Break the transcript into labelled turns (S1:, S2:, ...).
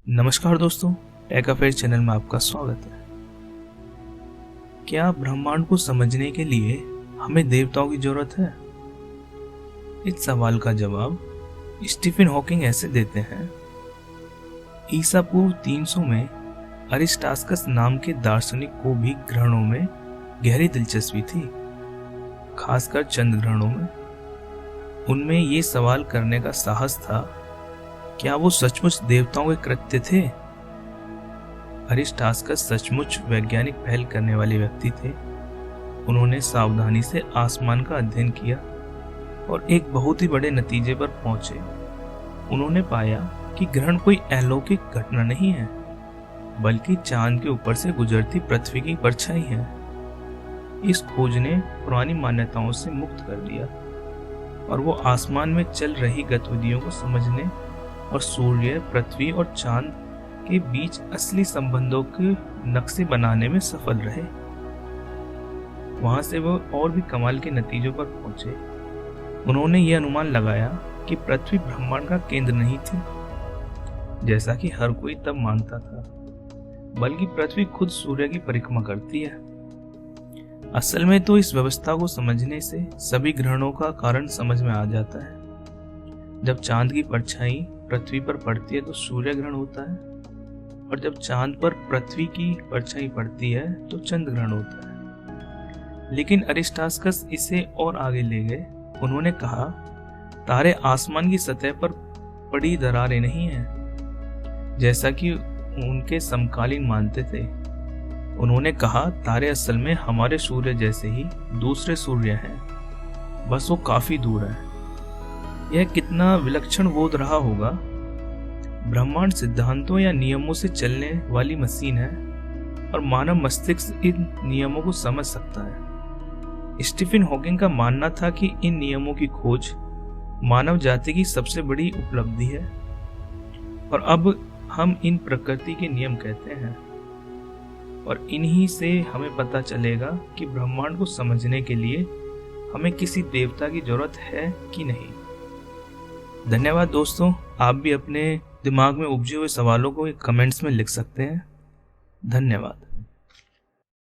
S1: नमस्कार दोस्तों, take affair channel में आपका स्वागत है। क्या ब्रह्मांड को समझने के लिए हमें देवताओं की जरूरत है? इस सवाल का जवाब स्टीफन हॉकिंग ऐसे देते हैं। ईसा पूर्व 300 में अरिस्टार्कस नाम के दार्शनिक को भी ग्रहणों में गहरी दिलचस्पी थी, खासकर चंद्र ग्रहणों में। उनमें ये सवाल करने का साहस था, क्या वो सचमुच देवताओं के कृत्य थे? अरिस्टार्कस सचमुच वैज्ञानिक पहल करने वाले व्यक्ति थे। उन्होंने सावधानी से आसमान का अध्ययन किया और एक बहुत ही बड़े नतीजे पर पहुंचे। उन्होंने पाया कि ग्रहण कोई अलौकिक घटना नहीं है, बल्कि चांद के ऊपर से गुजरती पृथ्वी की परछाई है। इस खोज ने पुरानी मान्यताओं से मुक्त कर दिया और वो आसमान में चल रही गतिविधियों को समझने और सूर्य, पृथ्वी और चांद के बीच असली संबंधों के नक्शे बनाने में सफल रहे। वहां से वो और भी कमाल के नतीजों पर पहुंचे। उन्होंने ये अनुमान लगाया कि पृथ्वी ब्रह्मांड का केंद्र नहीं थी, जैसा कि हर कोई तब मानता था, बल्कि पृथ्वी खुद सूर्य की परिक्रमा करती है। असल में तो इस व्यवस्था को समझने से सभी ग्रहणों का कारण समझ में आ जाता है। जब चांद की परछाई पृथ्वी पर पड़ती है तो सूर्य ग्रहण होता है, और जब चांद पर पृथ्वी की परछाई पड़ती है तो चंद्र ग्रहण होता है। लेकिन अरिस्टार्कस इसे और आगे ले गए। उन्होंने कहा, तारे आसमान की सतह पर पड़ी दरारें नहीं हैं, जैसा कि उनके समकालीन मानते थे। उन्होंने कहा, तारे असल में हमारे सूर्य जैसे ही दूसरे सूर्य हैं, बस वो काफी दूर है। यह कितना विलक्षण बोध रहा होगा। ब्रह्मांड सिद्धांतों या नियमों से चलने वाली मशीन है और मानव मस्तिष्क इन नियमों को समझ सकता है। स्टीफन हॉकिंग का मानना था कि इन नियमों की खोज मानव जाति की सबसे बड़ी उपलब्धि है और अब हम इन प्रकृति के नियम कहते हैं, और इन्हीं से हमें पता चलेगा कि ब्रह्मांड को समझने के लिए हमें किसी देवता की जरूरत है कि नहीं। धन्यवाद दोस्तों, आप भी अपने दिमाग में उपजे हुए सवालों को कमेंट्स में लिख सकते हैं। धन्यवाद।